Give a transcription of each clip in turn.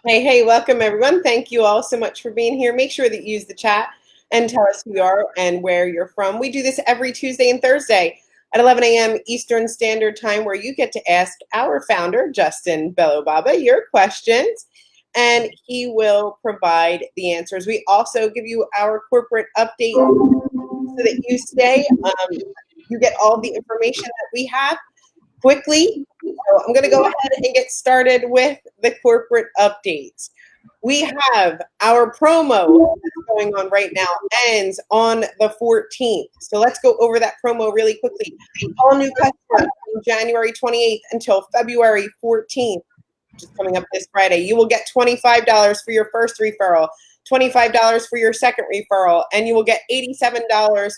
Hey, welcome everyone. Thank you all so much for being here. Make sure that you use the chat and tell us who you are and where you're from. We do this every Tuesday and Thursday at 11 a.m. Eastern Standard Time, where you get to ask our founder, Justin Bellobaba, your questions, and he will provide the answers. We also give you our corporate update so that you stay, you get all the information that we have quickly. So I'm going to go ahead and get started with the corporate updates. We have our promo that's going on right now, ends on the 14th. So let's go over that promo really quickly. All new customers from January 28th until February 14th, which is coming up this Friday, you will get $25 for your first referral, $25 for your second referral, and you will get $87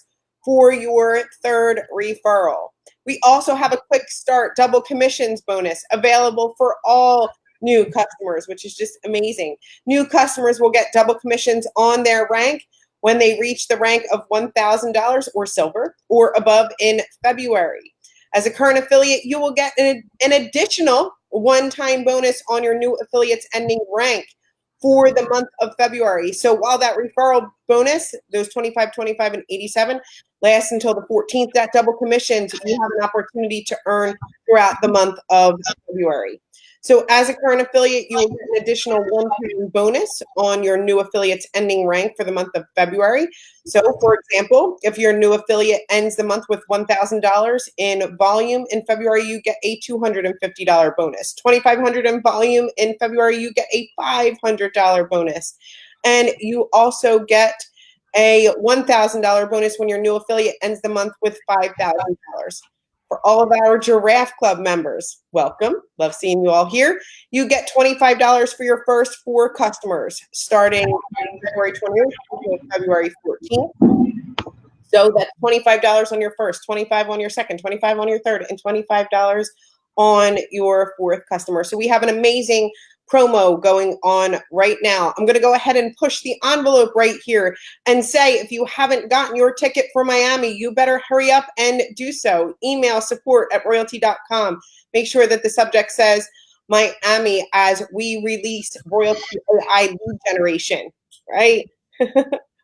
for your third referral. We also have a quick start double commissions bonus available for all new customers, which is just amazing. New customers will get double commissions on their rank when they reach the rank of $1,000 or silver or above in February. As a current affiliate, you will get an additional one-time bonus on your new affiliate's ending rank for the month of February. So while that referral bonus, those 25, 25, and 87, lasts until the 14th, that double commissions you have an opportunity to earn throughout the month of February. So as a current affiliate, you will get an additional one-time bonus on your new affiliate's ending rank for the month of February. So for example, if your new affiliate ends the month with $1,000 in volume in February, you get a $250 bonus. $2,500 in volume in February, you get a $500 bonus. And you also get a $1,000 bonus when your new affiliate ends the month with $5,000. For all of our Giraffe Club members, welcome. Love seeing you all here. You get $25 for your first 4 customers starting February 28th until February 14th. So that's $25 on your first, $25 on your second, $25 on your third, and $25 on your 4th customer. So we have an amazing promo going on right now. I'm going to go ahead and push the envelope right here and say, if you haven't gotten your ticket for Miami, you better hurry up and do so. Email support@royaltie.com. Make sure that the subject says Miami as we release Royaltie AI lead generation, right?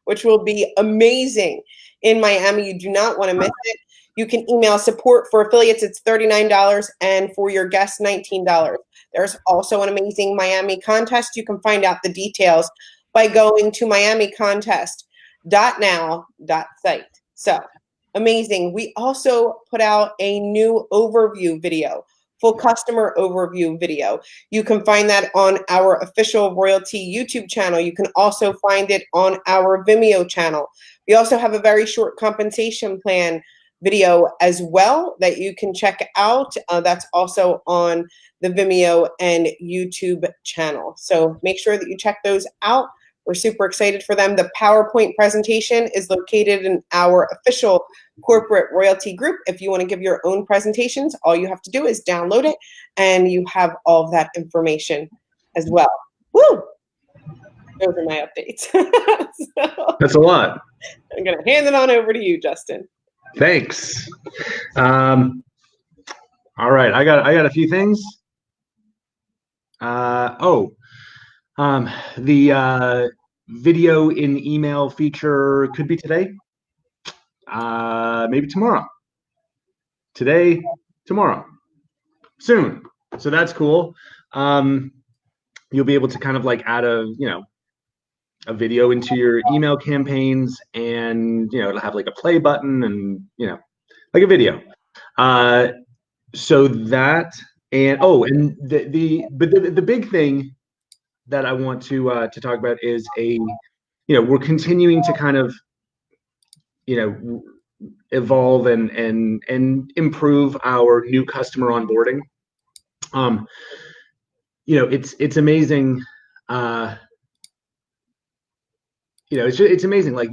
Which will be amazing in Miami. You do not want to miss it. You can email support for affiliates. It's $39 and for your guests, $19. There's also an amazing Miami contest. You can find out the details by going to miamicontest.now.site. So amazing. We also put out a new overview video, full customer overview video. You can find that on our official Royaltie YouTube channel. You can also find it on our Vimeo channel. We also have a very short compensation plan video as well that you can check out. That's also on the Vimeo and YouTube channel. So make sure that you check those out. We're super excited for them. The PowerPoint presentation is located in our official corporate royalty group. If you want to give your own presentations, all you have to do is download it and you have all of that information as well. Woo! Those are my updates. So, that's a lot. I'm going to hand it on over to you, Justin. Thanks. All right, I got a few things. The video in email feature could be today, maybe tomorrow. Today, tomorrow, soon. So that's cool. You'll be able to kind of like add a video into your email campaigns, and it'll have like a play button and like a video. So that, and the big thing that I want to talk about is we're continuing to kind of evolve and improve our new customer onboarding. It's amazing. It's amazing, like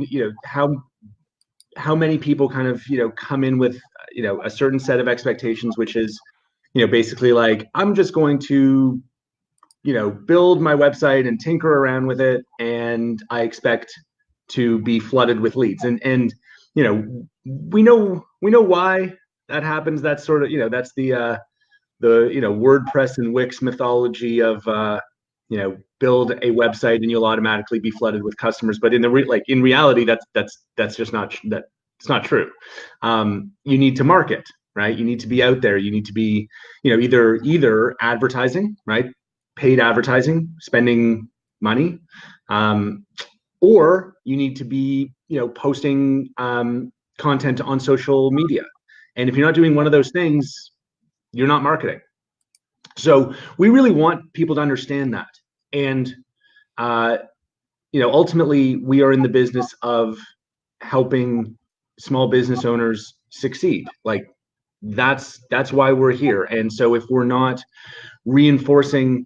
how many people kind of come in with a certain set of expectations, which is basically like, I'm just going to build my website and tinker around with it, and I expect to be flooded with leads. And we know why that happens. That's sort of that's the WordPress and Wix mythology of build a website and you'll automatically be flooded with customers. But in reality, that's just not it's not true. You need to market, right? You need to be out there. You need to be, either advertising, right? Paid advertising, spending money, or you need to be, posting content on social media. And if you're not doing one of those things, you're not marketing. So we really want people to understand that. And, ultimately, we are in the business of helping small business owners succeed. Like that's why we're here. And so if we're not reinforcing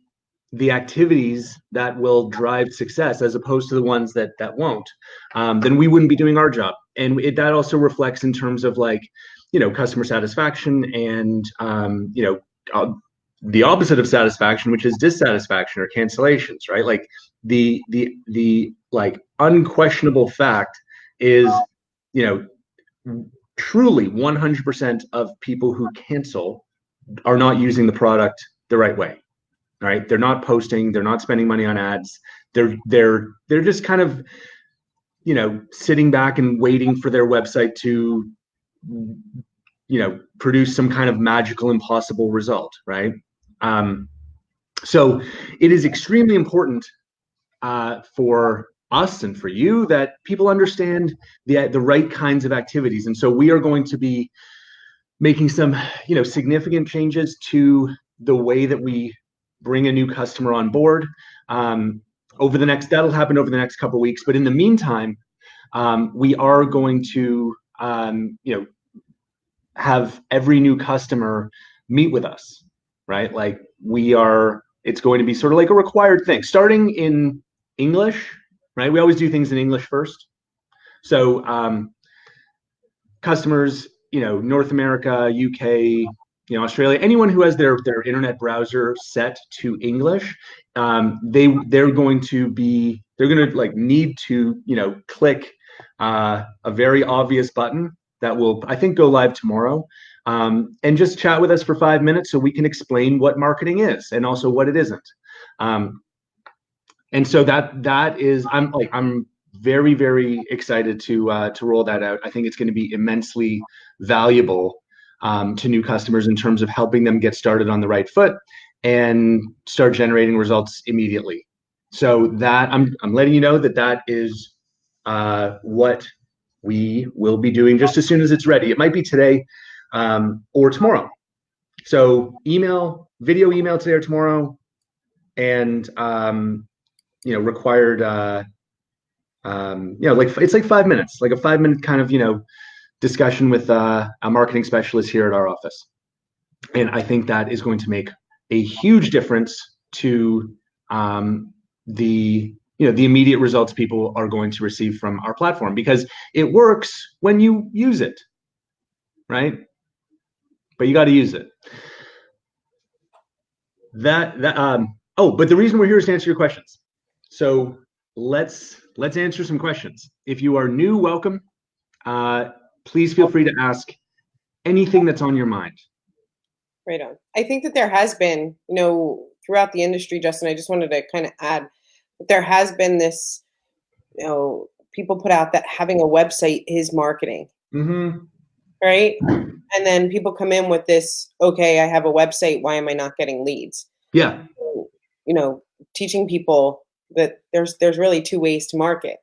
the activities that will drive success as opposed to the ones that won't, then we wouldn't be doing our job. And that also reflects in terms of customer satisfaction and, the opposite of satisfaction, which is dissatisfaction or cancellations, right? Like the unquestionable fact is, truly 100% of people who cancel are not using the product the right way, right? They're not posting, they're not spending money on ads. They're just kind of, sitting back and waiting for their website to, produce some kind of magical, impossible result, right? So it is extremely important for us and for you that people understand the right kinds of activities. And so we are going to be making some, significant changes to the way that we bring a new customer on board. That'll happen over the next couple of weeks. But in the meantime, we are going to, have every new customer meet with us, right? Like it's going to be sort of like a required thing, starting in English, right? We always do things in English first. So customers, North America, UK, Australia, anyone who has their internet browser set to English, they're going to need to, click a very obvious button that will, I think, go live tomorrow, and just chat with us for 5 minutes so we can explain what marketing is and also what it isn't. And so that is, I'm very, very excited to roll that out. I think it's going to be immensely valuable to new customers in terms of helping them get started on the right foot and start generating results immediately. So that I'm letting you know that is what we will be doing just as soon as it's ready. It might be today or tomorrow. So video email today or tomorrow, and required it's like 5 minutes, like a 5-minute kind of discussion with a marketing specialist here at our office. And I think that is going to make a huge difference to the immediate results people are going to receive from our platform, because it works when you use it, right? But you got to use it. But the reason we're here is to answer your questions. So let's answer some questions. If you are new, welcome. Please feel free to ask anything that's on your mind. Right on. I think that there has been, throughout the industry, Justin, I just wanted to kind of add that there has been this, people put out that having a website is marketing. Mm-hmm. Right? And then people come in with this, okay, I have a website, why am I not getting leads? Yeah. So, teaching people that there's really two ways to market.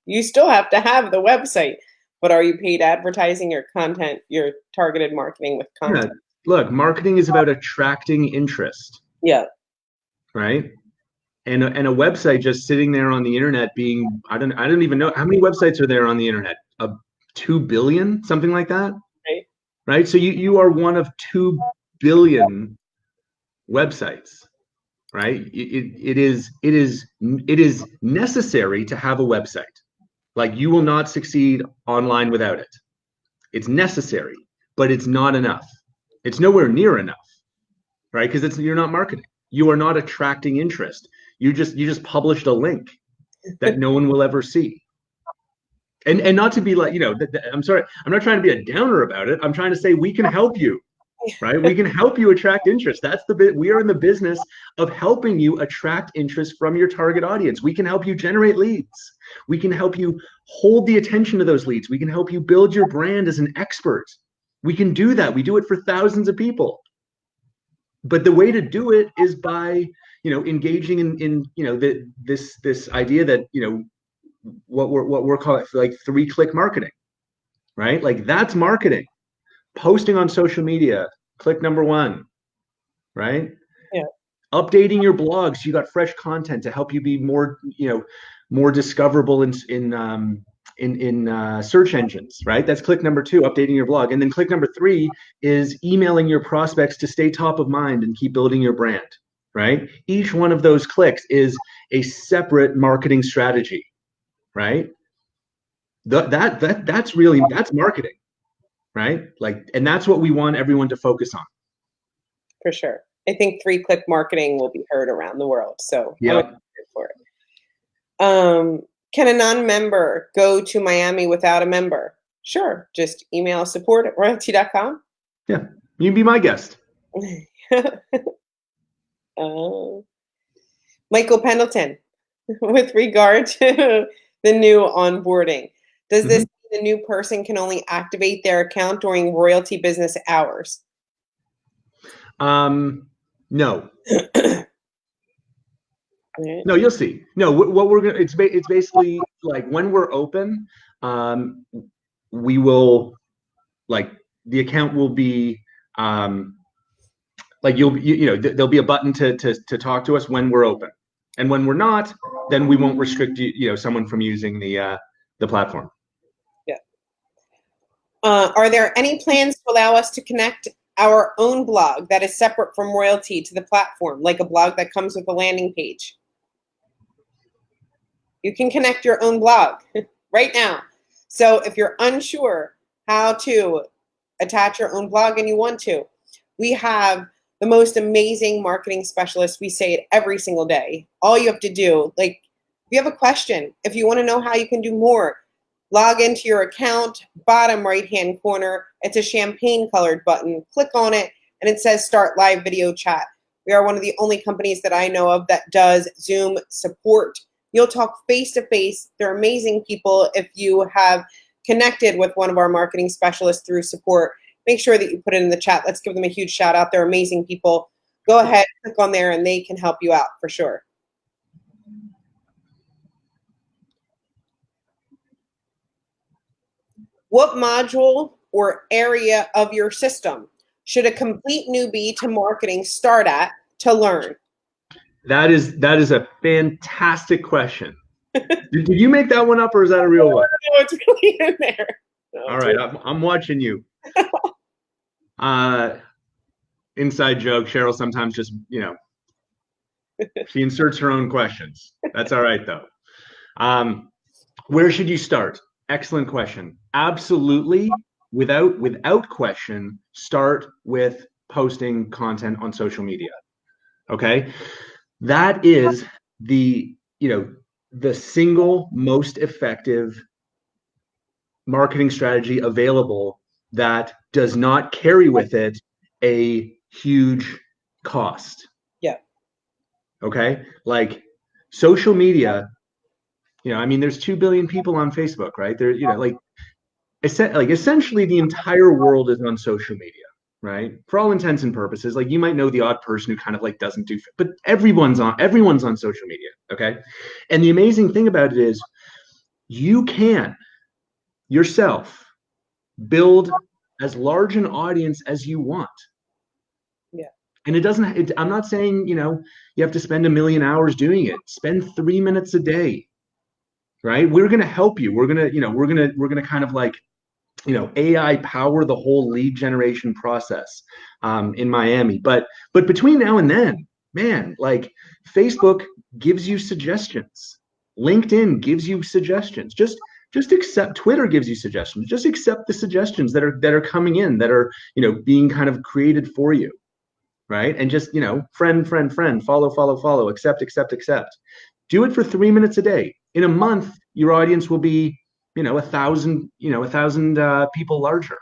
You still have to have the website, but are you paid advertising your content, your targeted marketing with content? Yeah. Look, marketing is about attracting interest. Yeah. Right? And a website just sitting there on the internet being, I don't even know how many websites are there on the internet. 2 billion, something like that. Right. So you are one of 2 billion websites, right? It is necessary to have a website. Like, you will not succeed online without it. It's necessary, but it's not enough. It's nowhere near enough, right? Because you're not marketing. You are not attracting interest. You just published a link that no one will ever see. And not to be like, I'm sorry, I'm not trying to be a downer about it. I'm trying to say we can help you. right? We can help you attract interest. That's the bit. We are in the business of helping you attract interest from your target audience. We can help you generate leads. We can help you hold the attention of those leads. We can help you build your brand as an expert. We can do that. We do it for thousands of people. But the way to do it is by, engaging in this idea that, what we're calling like 3-click marketing, right? Like that's marketing. Posting on social media, click number 1, right? Yeah. Updating your blog so you got fresh content to help you be more, more discoverable in search engines, right? That's click number 2, updating your blog. And then click number 3 is emailing your prospects to stay top of mind and keep building your brand, right? Each one of those clicks is a separate marketing strategy, right? That's marketing, right? Like, and that's what we want everyone to focus on. For sure. I think 3-click marketing will be heard around the world. So I'm excited for it. Can a non-member go to Miami without a member? Sure. Just email support@royaltie.com. Yeah. You can be my guest. Michael Pendleton, with regard to the new onboarding, does this mean the new person can only activate their account during Royaltie business hours? No. No, you'll see. No, what we're gonna, it's basically like when we're open, we will, like, the account will be, like there'll be a button to talk to us when we're open, and when we're not, then we won't restrict someone from using the platform. Yeah. Are there any plans to allow us to connect our own blog that is separate from Royaltie to the platform, like a blog that comes with a landing page? You can connect your own blog right now. So if you're unsure how to attach your own blog and you want to, we have the most amazing marketing specialists. We say it every single day. All you have to do, like, if you have a question, if you want to know how you can do more, log into your account, bottom right-hand corner. It's a champagne-colored button. Click on it, and it says Start Live Video Chat. We are one of the only companies that I know of that does Zoom support. You'll talk face-to-face. They're amazing people. If you have connected with one of our marketing specialists through support, make sure that you put it in the chat. Let's give them a huge shout out. They're amazing people. Go ahead, click on there, and they can help you out for sure. What module or area of your system should a complete newbie to marketing start at to learn? That is a fantastic question. Did you make that one up, or is that a real one? No, it's really in there. No, all right, I'm watching you. Inside joke, Cheryl sometimes just, she inserts her own questions. That's all right, though. Where should you start? Excellent question. Absolutely, without question, start with posting content on social media. Okay? That is the single most effective marketing strategy available that does not carry with it a huge cost. Yeah. Okay? Like, social media, there's 2 billion people on Facebook, right? There, essentially the entire world is on social media, right? For all intents and purposes. Like, you might know the odd person who kind of like doesn't do, but everyone's on social media. Okay. And the amazing thing about it is you can yourself build as large an audience as you want. Yeah. And I'm not saying, you have to spend 1 million hours doing it. Spend 3 minutes a day, right? We're going to help you. We're going to kind of like, AI power the whole lead generation process in Miami. But between now and then, man, like, Facebook gives you suggestions. LinkedIn gives you suggestions. Just accept. Twitter gives you suggestions. Just accept the suggestions that are coming in, that are, being kind of created for you, right? And just, friend, follow, accept. Do it for 3 minutes a day. In a month, your audience will be, 1,000 people larger.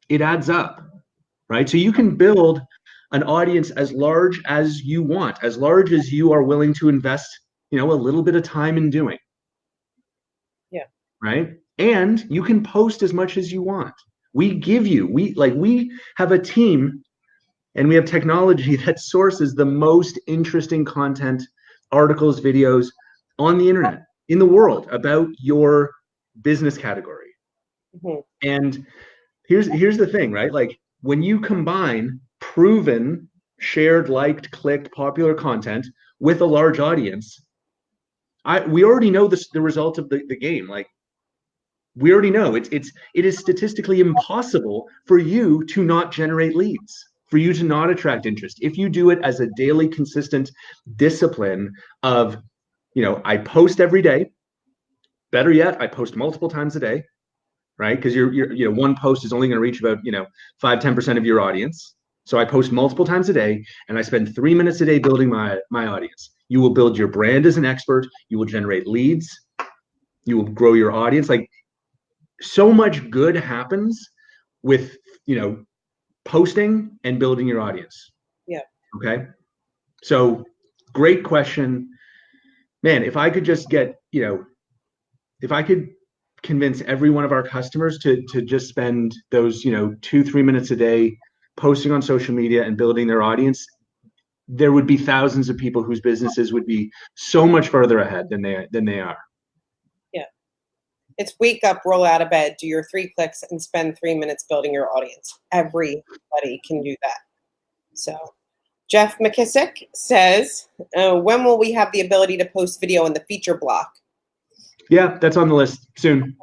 It adds up, right? So you can build an audience as large as you want, as large as you are willing to invest, a little bit of time in doing. Yeah. Right. And you can post as much as you want. We have a team and we have technology that sources the most interesting content, articles, videos on the internet in the world about your business category. Mm-hmm. And here's the thing, right? Like when you combine proven, shared, liked, clicked, popular content with a large audience, we already know the result of the game. Like we already know it is statistically impossible for you to not generate leads, for you to not attract interest. If you do it as a daily consistent discipline of, I post every day, better yet, I post multiple times a day, right? Because one post is only going to reach about 5-10% of your audience. So I post multiple times a day and I spend 3 minutes a day building my audience. You will build your brand as an expert, you will generate leads, you will grow your audience. Like so much good happens with posting and building your audience. Yeah. Okay. So great question, man. If I could just get if I could convince every one of our customers to just spend those 2-3 minutes a day posting on social media and building their audience, there would be thousands of people whose businesses would be so much further ahead than they are. Yeah. It's wake up, roll out of bed, do your 3 clicks, and spend 3 minutes building your audience. Everybody can do that. So Jeff McKissick says, when will we have the ability to post video in the feature block? Yeah, that's on the list soon.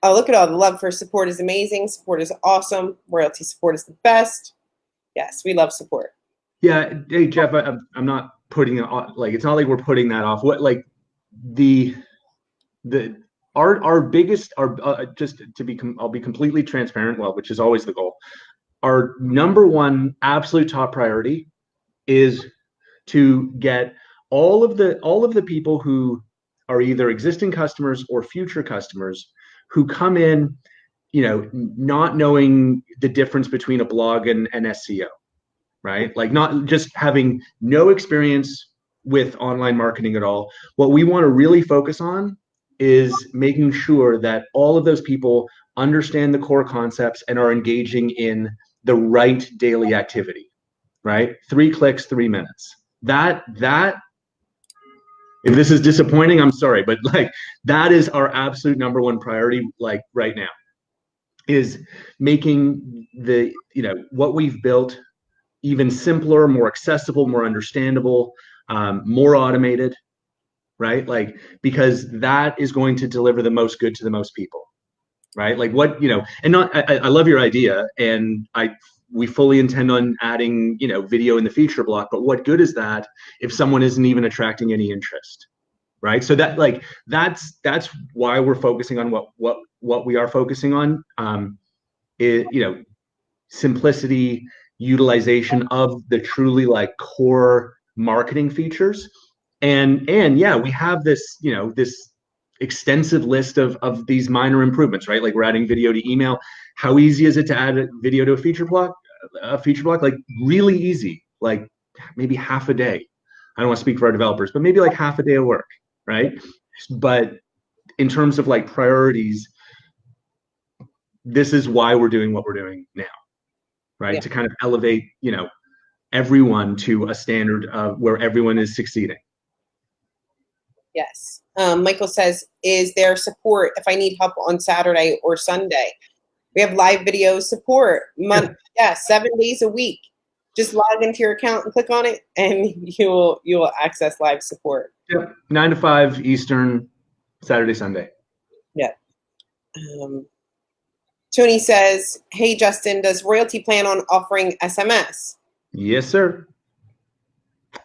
Oh, look at all the love for support is amazing. Support is awesome. Royalty support is the best. Yes, we love support. Yeah. Hey, Jeff, I'm not putting it on, like, it's not like we're putting that off. What, like our biggest, just to be, I'll be completely transparent, well, which is always the goal. Our number one absolute top priority is to get all of the people who are either existing customers or future customers who come in, not knowing the difference between a blog and SEO, right? Like not just having no experience with online marketing at all. What we want to really focus on is making sure that all of those people understand the core concepts and are engaging in the right daily activity, right? 3 clicks, 3 minutes. That if this is disappointing, I'm sorry, but like that is our absolute number one priority, like right now, is making the what we've built even simpler, more accessible, more understandable, more automated, right? Like because that is going to deliver the most good to the most people, right? Like what and not. I love your idea, and we fully intend on adding video in the feature block, but what good is that if someone isn't even attracting any interest, right? So that that's why we're focusing on what we are focusing on. Simplicity, utilization of the truly like core marketing features, and yeah, we have this this extensive list of these minor improvements, right? Like we're adding video to email. How easy is it to add a video to a feature block? Like really easy, like maybe half a day. I don't want to speak for our developers, but maybe like half a day of work, right? But in terms of like priorities, this is why we're doing what we're doing now, right? Yeah. To kind of elevate everyone to a standard where everyone is succeeding. Yes. Michael says, is there support if I need help on Saturday or Sunday? We have live video support. Yeah, 7 days a week. Just log into your account and click on it, and you will access live support. Yep, 9 to 5 Eastern, Saturday, Sunday. Yeah. Tony says, hey, Justin, does Royalty plan on offering SMS? Yes, sir.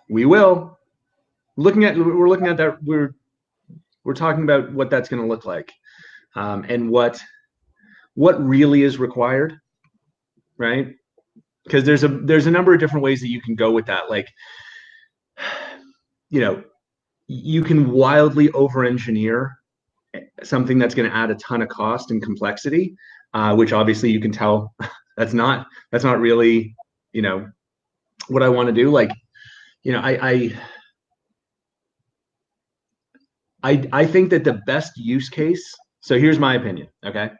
We will. We're looking at that. We're talking about what that's going to look like, and what really is required, right? Because there's a number of different ways that you can go with that. Like, you can wildly over-engineer something that's going to add a ton of cost and complexity, which obviously you can tell That's not really, you know, what I want to do. Like, you know, I think that the best use case, so here's my opinion, okay?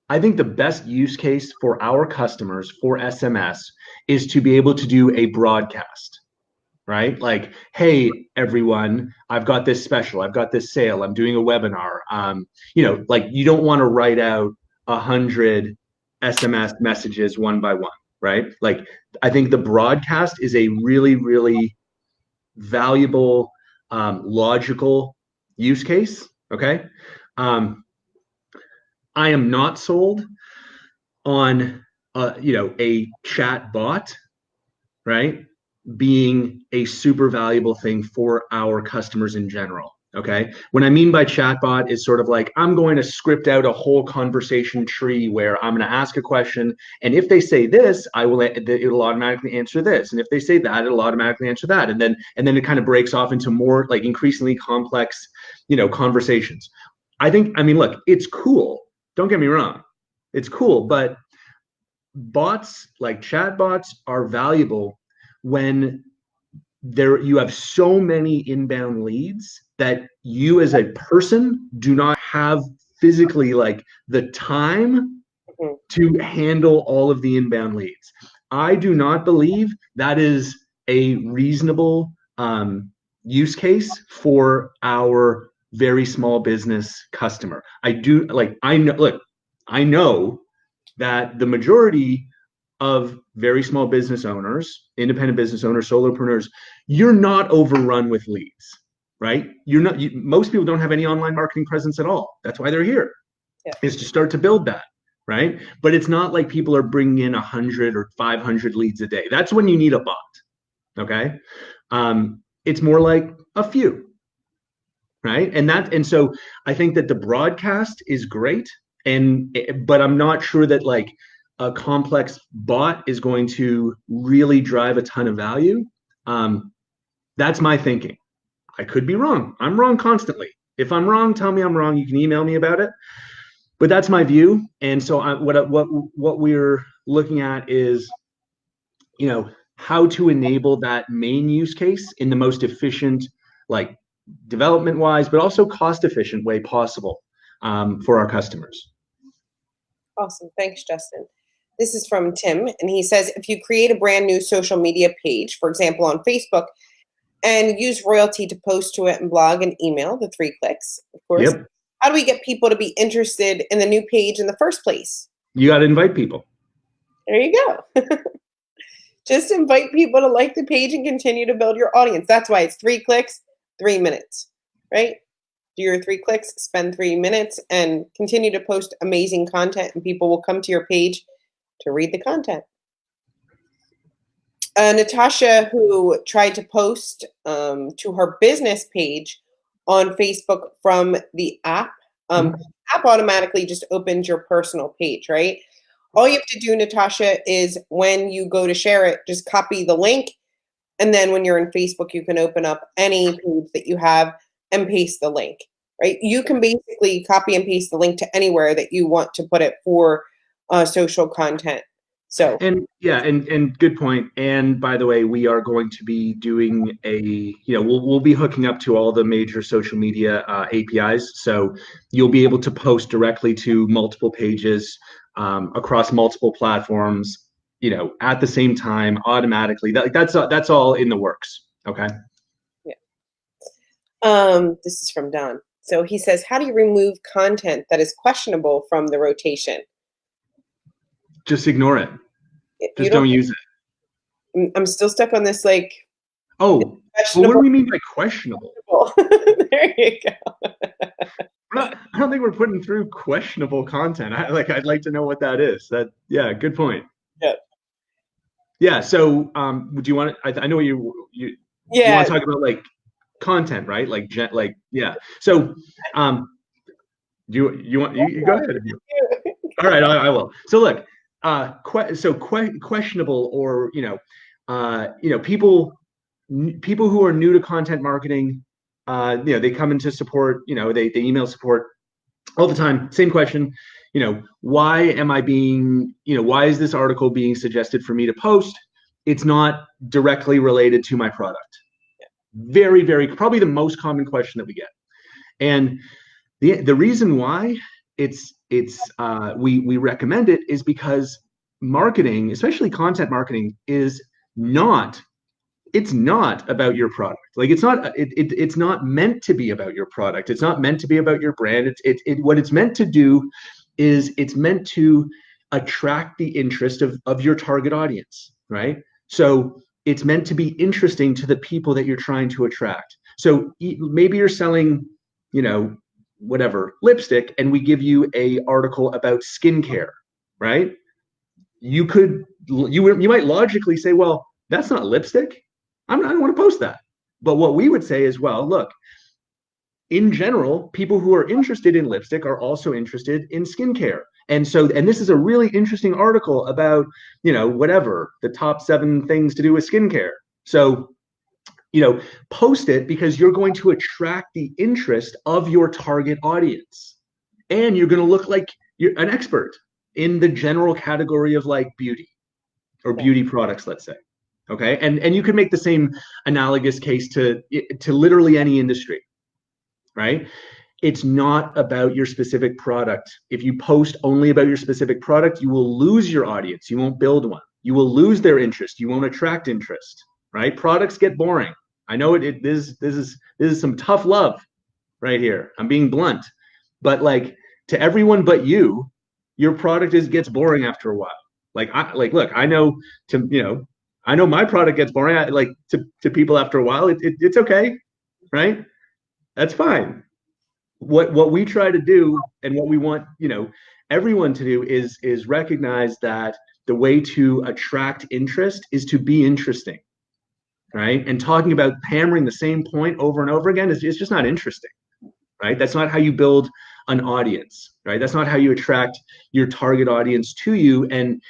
I think the best use case for our customers for SMS is to be able to do a broadcast, right? Like, hey, everyone, I've got this special, I've got this sale, I'm doing a webinar. You know, like you don't want to write out 100 SMS messages one by one, right? Like, I think the broadcast is a really, really valuable, logical use case. Okay. Um, I am not sold on, you know, a chat bot, right, being a super valuable thing for our customers in general. Okay. What I mean by chatbot is sort of like I'm going to script out a whole conversation tree where I'm going to ask a question. And if they say this, it'll automatically answer this. And if they say that, it'll automatically answer that. And then it kind of breaks off into more like increasingly complex, you know, conversations. I mean, look, it's cool. Don't get me wrong. It's cool, but bots like chatbots are valuable when you have so many inbound leads that you as a person do not have physically like the time to handle all of the inbound leads. I do not believe that is a reasonable use case for our very small business customer. I know that the majority of very small business owners, independent business owners, solopreneurs, you're not overrun with leads, right? Most people don't have any online marketing presence at all. That's why they're here, is to start to build that, right? But it's not like people are bringing in 100 or 500 leads a day. That's when you need a bot, okay? It's more like a few, right? And so I think that the broadcast is great, but I'm not sure that like a complex bot is going to really drive a ton of value. That's my thinking. I could be wrong. I'm wrong constantly. If I'm wrong, tell me I'm wrong. You can email me about it. But that's my view. And so what we're looking at is, you know, how to enable that main use case in the most efficient, like development wise, but also cost efficient way possible for our customers. Awesome. Thanks, Justin. This is from Tim, and he says, if you create a brand new social media page, for example, on Facebook, and use Royaltie to post to it and blog and email, the 3 clicks, of course, Yep. How do we get people to be interested in the new page in the first place? You got to invite people. There you go. Just invite people to like the page and continue to build your audience. That's why it's 3 clicks, 3 minutes, right? Do your 3 clicks, spend 3 minutes, and continue to post amazing content, and people will come to your page to read the content. Natasha, who tried to post to her business page on Facebook from the app, app automatically just opens your personal page, right? All you have to do, Natasha, is when you go to share it, just copy the link. And then when you're in Facebook, you can open up any page that you have and paste the link, right? You can basically copy and paste the link to anywhere that you want to put it for social content. So, and good point. And by the way, we are going to be doing we'll be hooking up to all the major social media APIs. So you'll be able to post directly to multiple pages across multiple platforms, you know, at the same time, automatically. That's all in the works. Okay. Yeah. This is from Don. So he says, how do you remove content that is questionable from the rotation? Just ignore it. Just don't use it. I'm still stuck on this, like. Oh, well, what do we mean by questionable? There you go. I don't think we're putting through questionable content. I'd like to know what that is. Yeah, good point. Yeah. Yeah. So, do you want to? I know you want to talk about like content, right? Yeah. So, you want you go ahead. All right, I will. So look, questionable, or people who are new to content marketing, they come into support, they email support, all the time, same question. Why am I being, why is this article being suggested for me to post? It's not directly related to my product. Very, very, probably the most common question that we get. And the reason why we recommend it is because marketing, especially content marketing, is not it's not about your product. Like it's not meant to be about your product. It's not meant to be about your brand. What it's meant to do is it's meant to attract the interest of your target audience, right? So it's meant to be interesting to the people that you're trying to attract. So maybe you're selling, whatever, lipstick, and we give you a article about skincare, right? You might logically say, well, that's not lipstick. I don't want to post that. But what we would say is, well, look, in general, people who are interested in lipstick are also interested in skincare. And this is a really interesting article about, whatever, the top 7 things to do with skincare. So, post it because you're going to attract the interest of your target audience. And you're going to look like you're an expert in the general category of like beauty or beauty products, let's say. Okay. And you could make the same analogous case to literally any industry, right? It's not about your specific product. If you post only about your specific product, you will lose your audience. You won't build one. You will lose their interest. You won't attract interest, right? Products get boring. I know this is some tough love right here. I'm being blunt, but like to everyone but you, your product gets boring after a while. Look, I know I know my product gets boring. To people after a while, it's okay, right? That's fine. What we try to do and what we want, everyone to do is recognize that the way to attract interest is to be interesting, right? And talking about hammering the same point over and over again is just not interesting, right? That's not how you build an audience, right? That's not how you attract your target audience to you and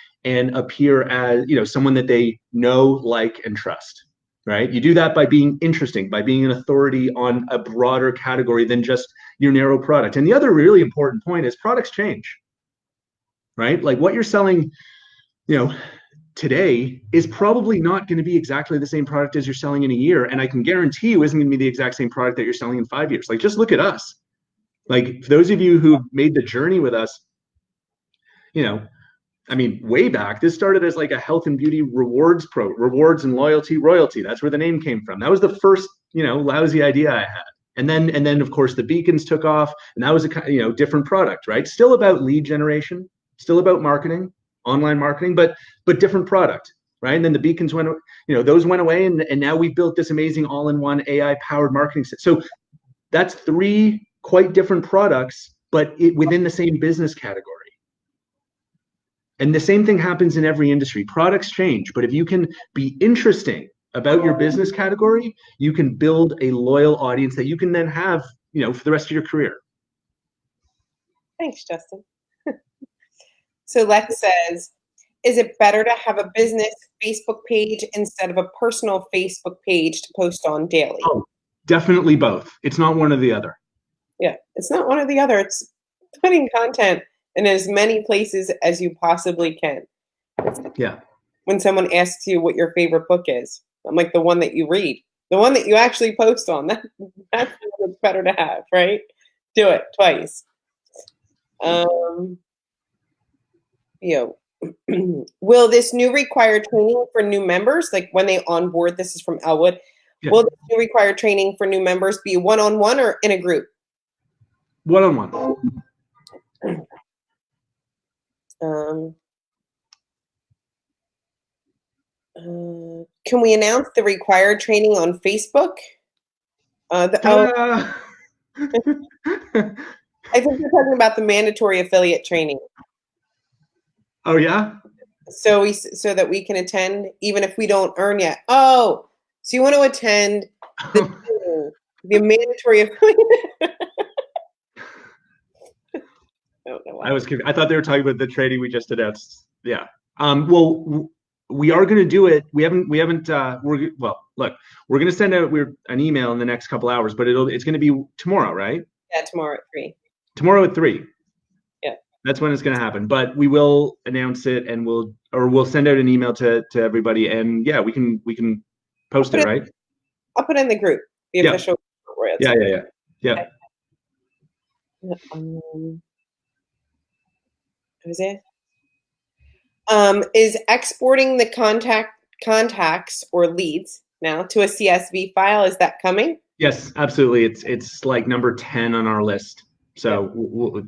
appear as, someone that they know, like, and trust, right? You do that by being interesting, by being an authority on a broader category than just your narrow product. And the other really important point is products change, right? Like what you're selling, today is probably not going to be exactly the same product as you're selling in a year. And I can guarantee you isn't going to be the exact same product that you're selling in 5 years. Like, just look at us. Like, for those of you who made the journey with us, way back, this started as like a health and beauty rewards and loyalty royalty. That's where the name came from. That was the first, lousy idea I had. And then of course the beacons took off, and that was a different product, right? Still about lead generation, still about marketing, online marketing, but different product, right? And then the beacons went, those went away, and now we built this amazing all-in-one AI-powered marketing system. So that's 3 quite different products, but within the same business category. And the same thing happens in every industry. Products change, but if you can be interesting about your business category, you can build a loyal audience that you can then have, for the rest of your career. Thanks, Justin. So Lex says, is it better to have a business Facebook page instead of a personal Facebook page to post on daily? Oh, definitely both. It's not one or the other. Yeah, it's not one or the other. It's putting content in as many places as you possibly can. Yeah. When someone asks you what your favorite book is, I'm like, the one that you read, the one that you actually post on. That's what's better to have, right? Do it twice. Will this new required training for new members, like when they onboard, this is from Elwood, will this new required training for new members be one-on-one or in a group? One-on-one. Can we announce the required training on Facebook? I think we're talking about the mandatory affiliate training. Oh yeah. So that we can attend even if we don't earn yet. Oh, so you want to attend the mandatory affiliate? I thought they were talking about the training we just announced. Yeah. Well, we are going to do it. We're going to send out an email in the next couple hours, but it's going to be tomorrow, right? Yeah, tomorrow at 3. tomorrow at 3. Yeah. That's when it's going to happen. But we will announce it, and we'll send out an email to everybody, and yeah, we can post it, right? I'll put in the group, the Yeah. official royalty. Yeah. Okay. Was it? Is exporting the contacts or leads now to a CSV file, is that coming? Yes, absolutely. It's like number 10 on our list. So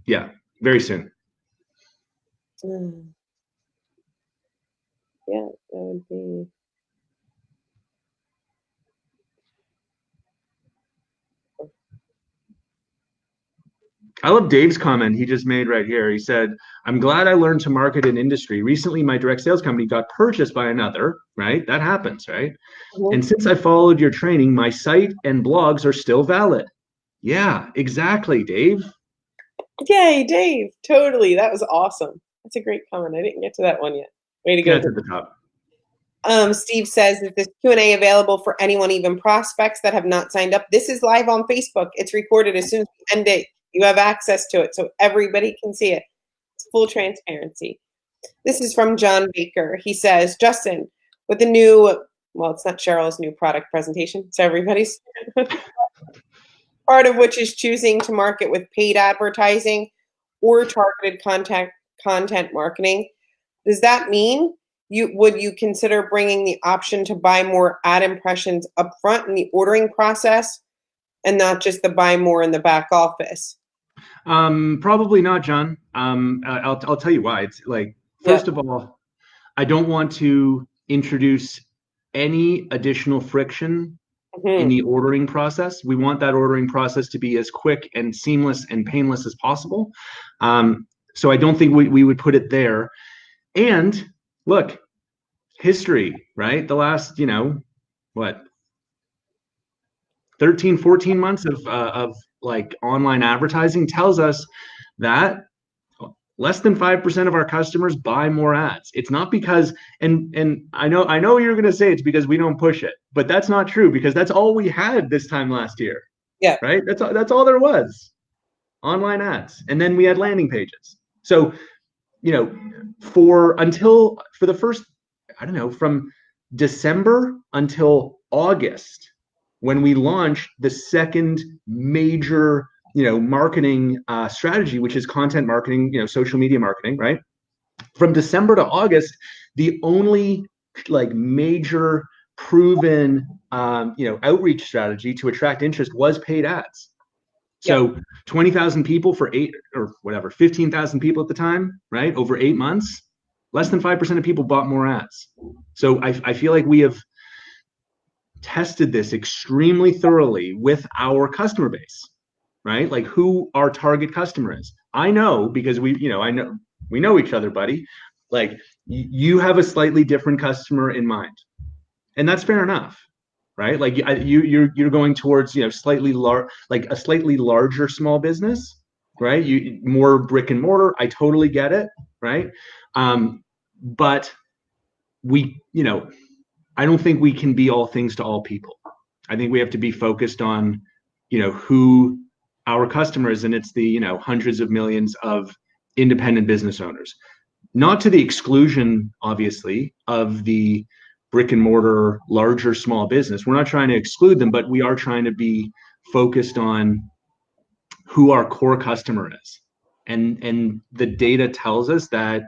yeah, very soon. Yeah, that would be. I love Dave's comment he just made right here. He said, I'm glad I learned to market in industry. Recently, my direct sales company got purchased by another, right? That happens, right? And since I followed your training, my site and blogs are still valid. Yeah, exactly, Dave. Yay, Dave. Totally. That was awesome. That's a great comment. I didn't get to that one yet. Way to go. Yeah, it's at the top. Steve says that this Q&A available for anyone, even prospects that have not signed up. This is live on Facebook. It's recorded as soon as we end it. You have access to it, so everybody can see it. It's full transparency. This is from John Baker. He says, Justin, with the new, well, it's not Cheryl's new product presentation, it's everybody's. Part of which is choosing to market with paid advertising or targeted content marketing. Does that mean would you consider bringing the option to buy more ad impressions upfront in the ordering process and not just the buy more in the back office? Probably not, John. I'll tell you why. It's like, first of all, I don't want to introduce any additional friction in the ordering process. We want that ordering process to be as quick and seamless and painless as possible. So I don't think we would put it there. And look, history, right? The last, what, 13, 14 months of like online advertising tells us that less than 5% of our customers buy more ads. It's not because, and I know you're going to say it's because we don't push it, but that's not true, because that's all we had this time last year. Yeah. Right. That's all there was, online ads. And then we had landing pages. So, for the first, I don't know, from December until August, when we launched the second major marketing strategy, which is content marketing, social media marketing, right? From December to August, the only like major proven outreach strategy to attract interest was paid ads. So 20,000 people for 15,000 people at the time, right? Over 8 months, less than 5% of people bought more ads. So I feel like we have tested this extremely thoroughly with our customer base, right? Like who our target customer is. I know, because we know each other, buddy. Like you have a slightly different customer in mind, and that's fair enough, right? Like you're going towards slightly like a slightly larger small business, right? You more brick and mortar. I totally get it, right? But we, I don't think we can be all things to all people. I think we have to be focused on, who our customers, and it's the, hundreds of millions of independent business owners, not to the exclusion, obviously, of the brick and mortar, larger small business. We're not trying to exclude them, but we are trying to be focused on who our core customer is. And the data tells us that,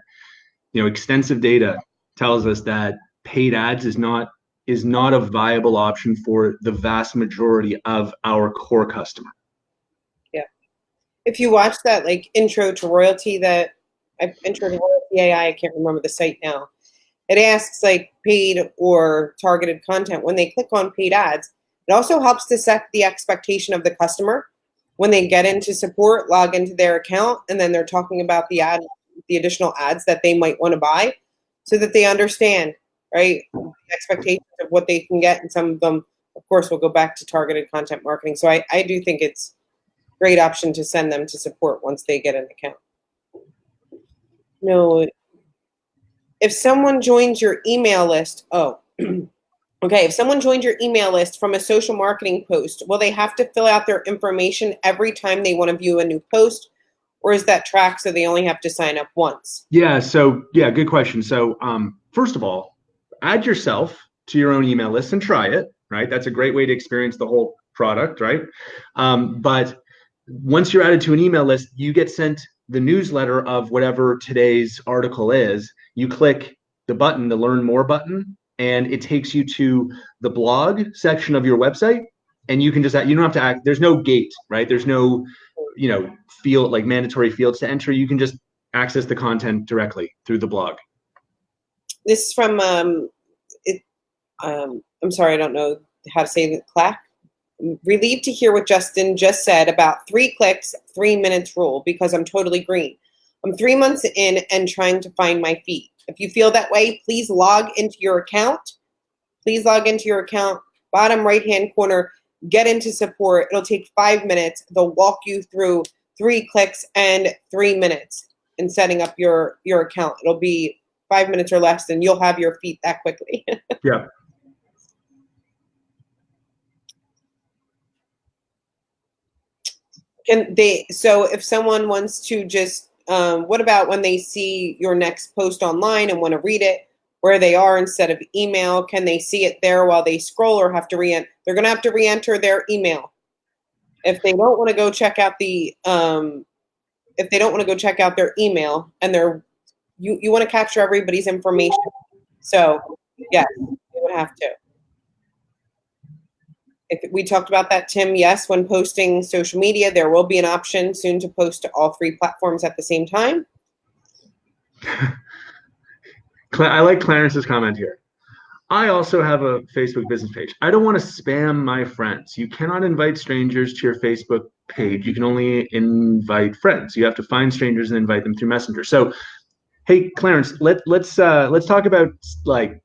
extensive data tells us that paid ads is not a viable option for the vast majority of our core customer. Yeah. If you watch that like intro to Royalty, intro to Royalty AI, I can't remember the site now. It asks like paid or targeted content. When they click on paid ads, it also helps to set the expectation of the customer when they get into support, log into their account, and then they're talking about the additional ads that they might want to buy, so that they understand, right, the expectations of what they can get. And some of them, of course, will go back to targeted content marketing. So I do think it's a great option to send them to support once they get an account. No, if someone joins your email list, Okay, if someone joined your email list from a social marketing post, will they have to fill out their information every time they want to view a new post? Or is that tracked so they only have to sign up once? Yeah. So yeah, good question. So first of all, add yourself to your own email list and try it. Right. That's a great way to experience the whole product. Right. But once you're added to an email list, you get sent the newsletter of whatever today's article is. You click the button, the Learn More button, and it takes you to the blog section of your website. And you can just, you don't have to act, there's no gate, right? There's no, field, like mandatory fields to enter. You can just access the content directly through the blog. This is from, I'm sorry, I don't know how to say it, Clack. Relieved to hear what Justin just said about 3 clicks, 3 minutes rule, because I'm totally green. I'm 3 months in and trying to find my feet. If you feel that way, please log into your account. Please log into your account, bottom right-hand corner, get into support. It'll take 5 minutes. They'll walk you through 3 clicks and 3 minutes in setting up your account. It'll be 5 minutes or less, and you'll have your feet that quickly. Yeah. So if someone wants to just, what about when they see your next post online and want to read it where they are instead of email? Can they see it there while they scroll, or have to re-enter? They're going to have to re-enter their email. If they don't want to go check out the, if they don't want to go check out their email, and you want to capture everybody's information. So yes, they would have to. If we talked about that, Tim, yes, when posting social media, there will be an option soon to post to all 3 platforms at the same time. I like Clarence's comment here. I also have a Facebook business page. I don't want to spam my friends. You cannot invite strangers to your Facebook page. You can only invite friends. You have to find strangers and invite them through Messenger. So, hey, Clarence, let's talk about like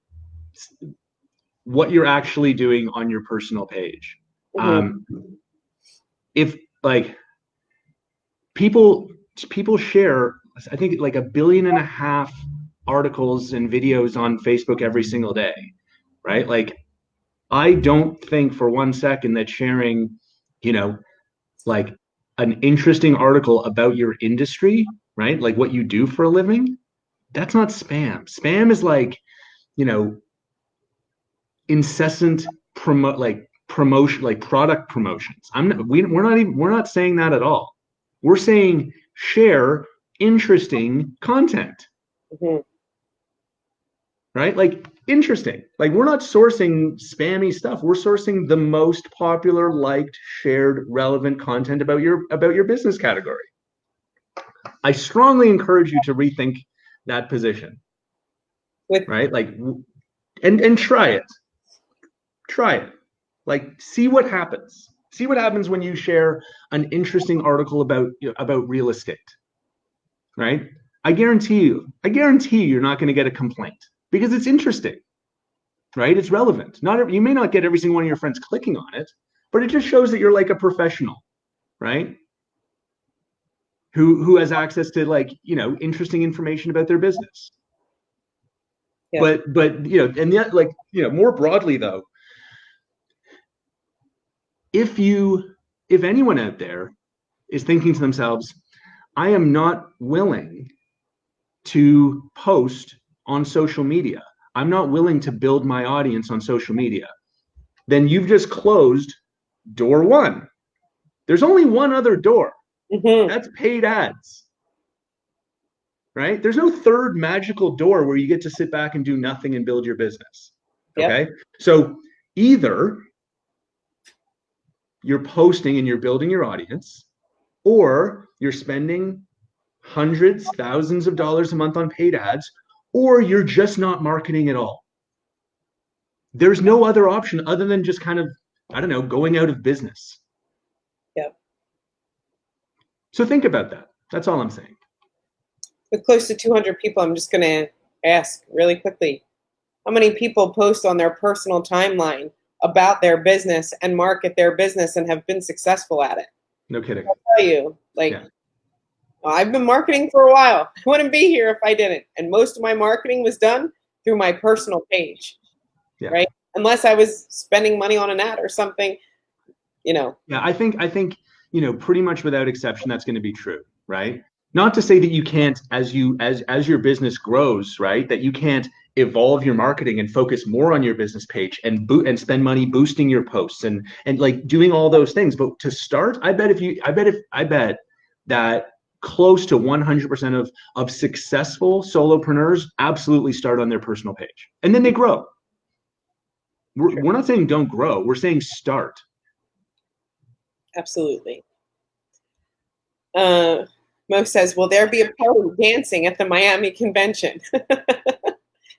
what you're actually doing on your personal page. If like people share, I think like 1.5 billion articles and videos on Facebook every single day, right? Like, I don't think for 1 second that sharing, like an interesting article about your industry, right? Like what you do for a living, that's not spam. Spam is like, incessant promotion, like product promotions. We're not saying that at all. We're saying share interesting content. Mm-hmm. Right? Like interesting. Like we're not sourcing spammy stuff. We're sourcing the most popular, liked, shared, relevant content about your business category. I strongly encourage you to rethink that position. Right? Like and try it. Try it. Like see what happens. See what happens when you share an interesting article about real estate. Right? I guarantee you you're not going to get a complaint because it's interesting. Right? It's relevant. You may not get every single one of your friends clicking on it, but it just shows that you're like a professional, right? Who has access to like, interesting information about their business. Yeah. But and yet like, more broadly though, if anyone out there is thinking to themselves, I am not willing to post on social media. I'm not willing to build my audience on social media. Then you've just closed door 1. There's only one other door. Mm-hmm. That's paid ads. Right? There's no third magical door where you get to sit back and do nothing and build your business. Okay? Yep. So either you're posting and you're building your audience, or you're spending hundreds, thousands of dollars a month on paid ads, or you're just not marketing at all. There's no other option other than just kind of, I don't know, going out of business. Yep. So think about that. That's all I'm saying. With close to 200 people, I'm just going to ask really quickly, how many people post on their personal timeline about their business and market their business and have been successful at it? No kidding. I'll tell you, I've been marketing for a while. I wouldn't be here if I didn't. And most of my marketing was done through my personal page, right? unless I was spending money on an ad or something, you know. Yeah, I think pretty much without exception, that's going to be true, right? Not to say that you can't, as your business grows, right, that you can't evolve your marketing and focus more on your business page and spend money boosting your posts and like doing all those things. But to start, I bet that close to 100% of successful solopreneurs absolutely start on their personal page and then they grow. We're not saying don't grow. We're saying start. Absolutely. Mo says, will there be a party dancing at the Miami convention?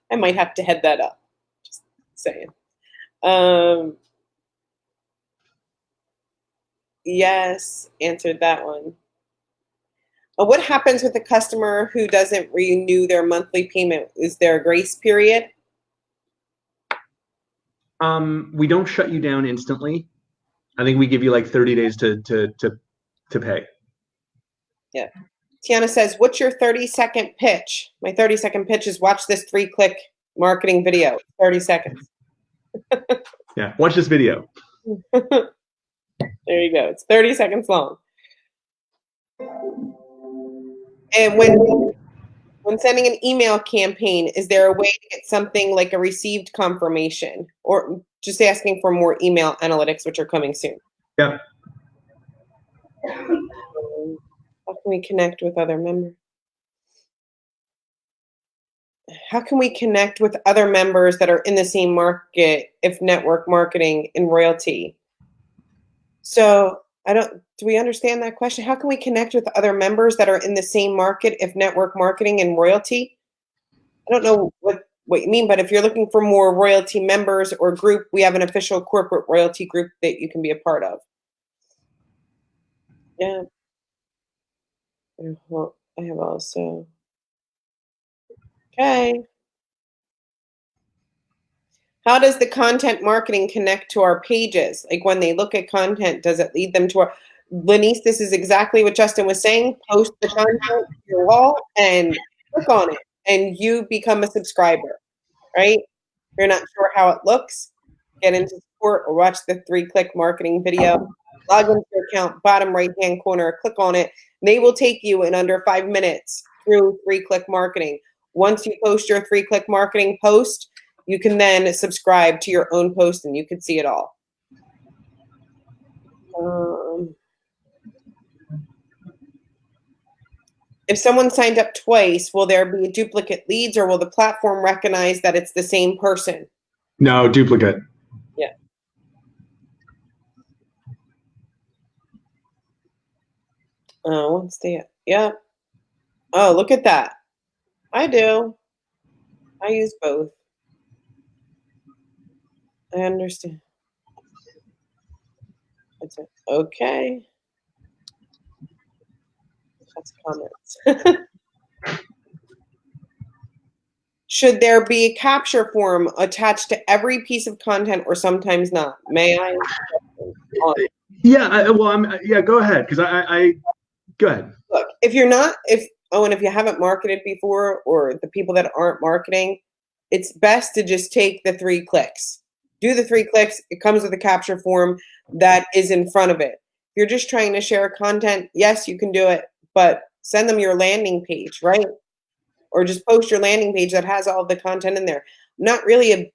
I might have to head that up. Just saying. Yes, answered that one. What happens with a customer who doesn't renew their monthly payment? Is there a grace period? We don't shut you down instantly. I think we give you like 30 days to pay. Yeah. Tiana says, what's your 30-second pitch? My 30-second pitch is watch this 3-click marketing video. 30 seconds. Yeah, watch this video. There you go. It's 30 seconds long. And when sending an email campaign, is there a way to get something like a received confirmation, or just asking for more email analytics, which are coming soon? Yeah. How can we connect with other members? How can we connect with other members that are in the same market if network marketing and royalty? So do we understand that question? How can we connect with other members that are in the same market if network marketing and royalty? I don't know what you mean, but if you're looking for more royalty members or group, we have an official corporate royalty group that you can be a part of. Yeah. I have also. Okay. How does the content marketing connect to our pages? Like when they look at content, does it lead them to our Lenice? This is exactly what Justin was saying. Post the content to your wall and click on it, and you become a subscriber, right? If you're not sure how it looks, get into support or watch the 3-click marketing video. Log into your account, bottom right-hand corner, click on it. They will take you in under 5 minutes through 3-click marketing. Once you post your 3-click marketing post, you can then subscribe to your own post and you can see it all. If someone signed up twice, will there be duplicate leads or will the platform recognize that it's the same person? No, duplicate. Yeah. Yeah. Oh, look at that. I do. I use both. I understand. That's it. Okay. That's comments. Should there be a capture form attached to every piece of content or sometimes not? May I? Yeah, go ahead, because I go ahead. Look, if you haven't marketed before or the people that aren't marketing, it's best to just take the 3 clicks. Do the 3 clicks. It comes with a capture form that is in front of it. If you're just trying to share content, yes, you can do it, but send them your landing page, right? Or just post your landing page that has all of the content in there. I'm not really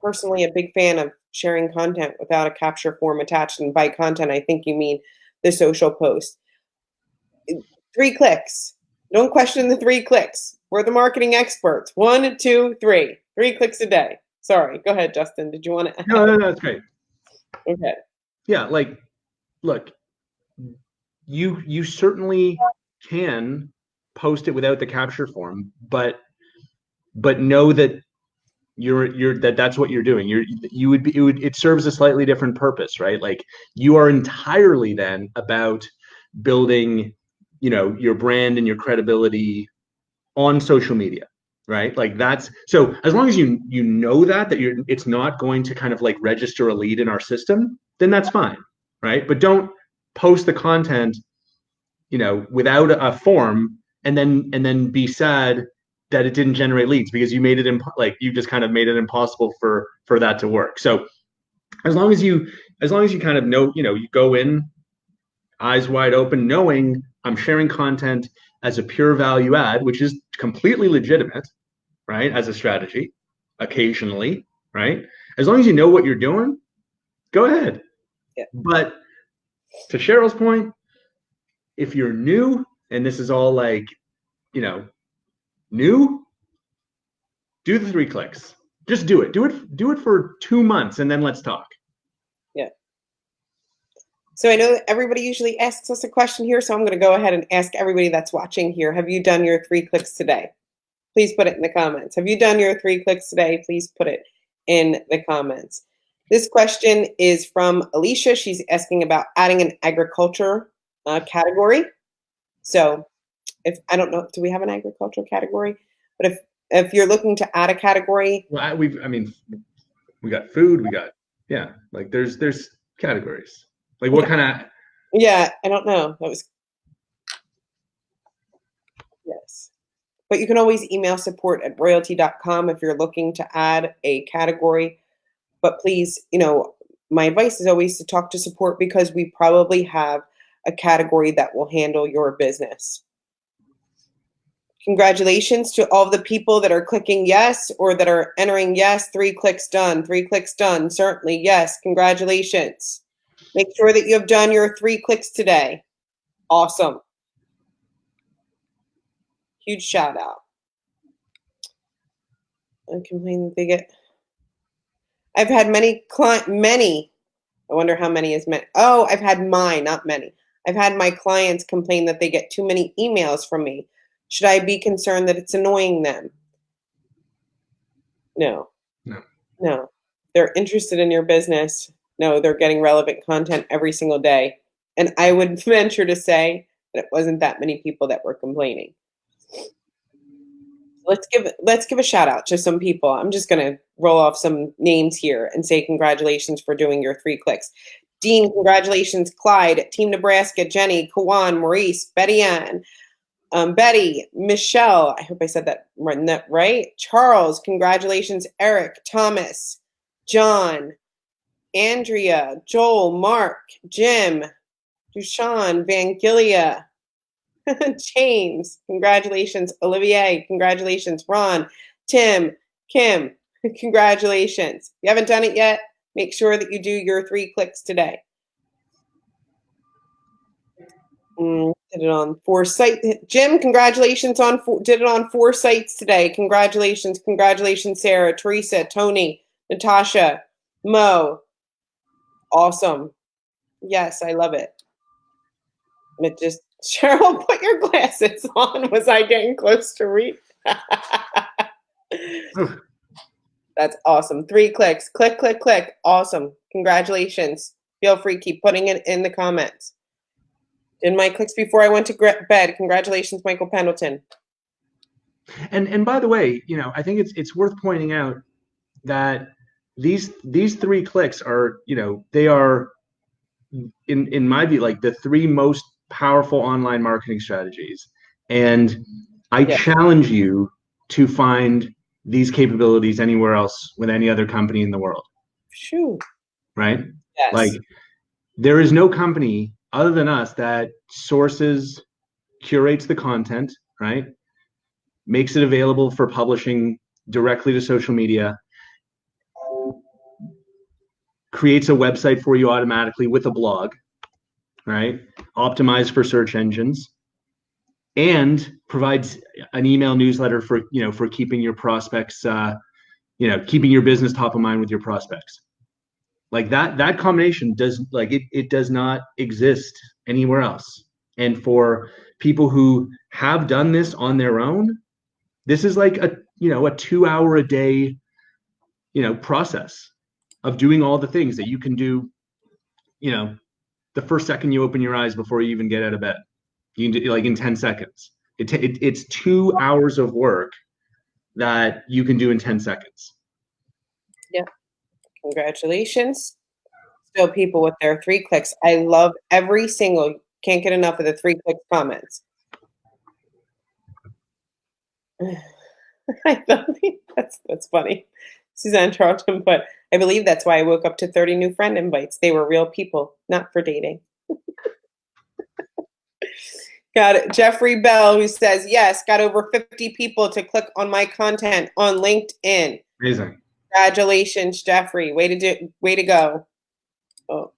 personally a big fan of sharing content without a capture form attached. And by content, I think you mean the social post. 3 clicks. Don't question the 3 clicks. We're the marketing experts. 1, 2, 3. 3 clicks a day. Sorry. Go ahead, Justin. Did you want to? No, that's great. Okay. Yeah, like, look, you certainly can post it without the capture form, but know that that's what you're doing. It serves a slightly different purpose, right? Like you are entirely then about building, your brand and your credibility on social media, right? Like that's so as long as you know that it's not going to kind of like register a lead in our system, then that's fine, right? But don't post the content, without a form and then be sad that it didn't generate leads because you made it you just kind of made it impossible for that to work. So as long as you kind of know, you go in eyes wide open, knowing I'm sharing content as a pure value add, which is completely legitimate, right? As a strategy, occasionally, right? As long as you know what you're doing, go ahead. Yeah. But to Cheryl's point, if you're new and this is all like, new, do the 3 clicks. Just do it. Do it for 2 months and then let's talk. Yeah. So I know that everybody usually asks us a question here, so I'm going to go ahead and ask everybody that's watching here. Have you done your 3 clicks today? Please put it in the comments. Have you done your 3 clicks today? Please put it in the comments. This question is from Alicia. She's asking about adding an agriculture category. So I don't know, do we have an agriculture category? But if you're looking to add a category. Well, we got food, like there's categories. Like what kind of? Yeah, I don't know. Yes. But you can always email support@royaltie.com if you're looking to add a category. But please, my advice is always to talk to support because we probably have a category that will handle your business. Congratulations to all the people that are clicking yes or that are entering yes. 3 clicks done. 3 clicks done. Certainly, yes. Congratulations. Make sure that you have done your 3 clicks today. Awesome. Huge shout out. I complain that they get. I've had many. I wonder how many is many. Oh, I've had mine, not many. I've had my clients complain that they get too many emails from me. Should I be concerned that it's annoying them? No. They're interested in your business. No, they're getting relevant content every single day. And I would venture to say that it wasn't that many people that were complaining. Let's give a shout out to some people. I'm just going to roll off some names here and say congratulations for doing your 3 clicks. Dean, congratulations. Clyde, Team Nebraska, Jenny, Kawan, Maurice, Betty Ann, Betty, Michelle, I hope I said that right. Charles, congratulations. Eric, Thomas, John, Andrea, Joel, Mark, Jim, Dushan, Vangilia, James, congratulations. Olivier, congratulations. Ron, Tim, Kim, congratulations. If you haven't done it yet, make sure that you do your 3 clicks today. Did it on 4 sites. Jim, congratulations did it on 4 sites today. Congratulations, Sarah, Teresa, Tony, Natasha, Mo. Awesome. Yes, I love it. It just Cheryl, put your glasses on. Was I getting close to read? That's awesome. 3 clicks. Click, click, click. Awesome. Congratulations. Feel free, keep putting it in the comments. Did my clicks before I went to bed. Congratulations, Michael Pendleton. And by the way, I think it's worth pointing out that these 3 clicks are, they are in my view like the 3 most powerful online marketing strategies. And I challenge you to find these capabilities anywhere else with any other company in the world. Sure. Right? Yes. Like there is no company other than us that sources, curates the content, right? Makes it available for publishing directly to social media, creates a website for you automatically with a blog, right? Optimized for search engines, and provides an email newsletter for, for keeping your prospects, keeping your business top of mind with your prospects. Like that combination it does not exist anywhere else. And for people who have done this on their own, this is like a 2-hour a day, process of doing all the things that you can do, the first second you open your eyes before you even get out of bed. You can do like in 10 seconds. It's 2 hours of work that you can do in 10 seconds. Yeah. Congratulations. Still people with their 3 clicks. I love every single, can't get enough of the 3 clicks comments. I don't think that's funny. Suzanne Charlton, but I believe that's why I woke up to 30 new friend invites. They were real people, not for dating. Got it. Jeffrey Bell, who says, yes, got over 50 people to click on my content on LinkedIn. Amazing. Congratulations, Jeffrey. Way to go. Oh.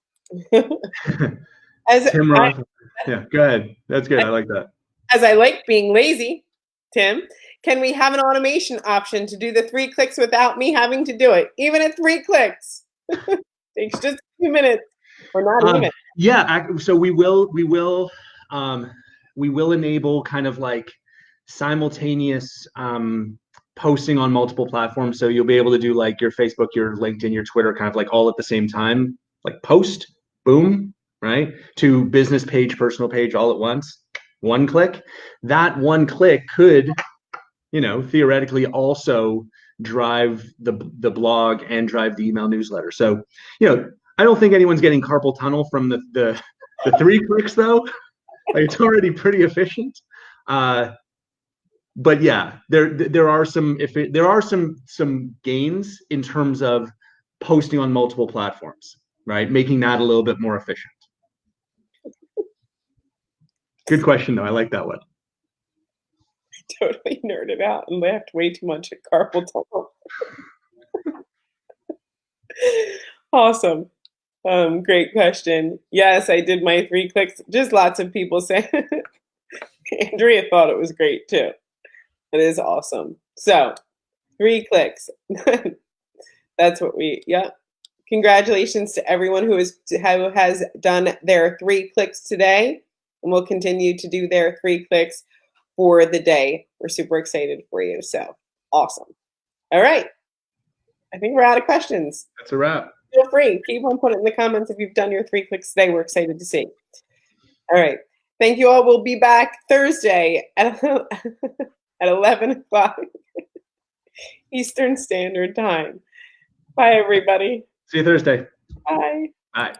Tim Roth. Yeah, go ahead. That's good. I like that. As I like being lazy, Tim, can we have an automation option to do the 3 clicks without me having to do it? Even at 3 clicks. Takes just a few minutes or not even. Yeah, so we will enable kind of like simultaneous posting on multiple platforms. So you'll be able to do like your Facebook, your LinkedIn, your Twitter, kind of like all at the same time, like post, boom, right? To business page, personal page, all at once, 1 click. That 1 click could, theoretically also drive the blog and drive the email newsletter. So, I don't think anyone's getting carpal tunnel from the 3 clicks though. Like, it's already pretty efficient. But yeah, there are some gains in terms of posting on multiple platforms, right? Making that a little bit more efficient. Good question though. I like that one. I totally nerded out and laughed way too much at carpal tunnel. Awesome. Great question. Yes, I did my 3 clicks. Just lots of people say. Andrea thought it was great too. It is awesome. So 3 clicks. That's what yeah. Congratulations to everyone who has done their 3 clicks today and will continue to do their 3 clicks for the day. We're super excited for you. So awesome. All right. I think we're out of questions. That's a wrap. Feel free. Keep on putting in the comments if you've done your 3 clicks today. We're excited to see. All right. Thank you all. We'll be back Thursday at 11 o'clock Eastern Standard Time. Bye, everybody. See you Thursday. Bye. Bye.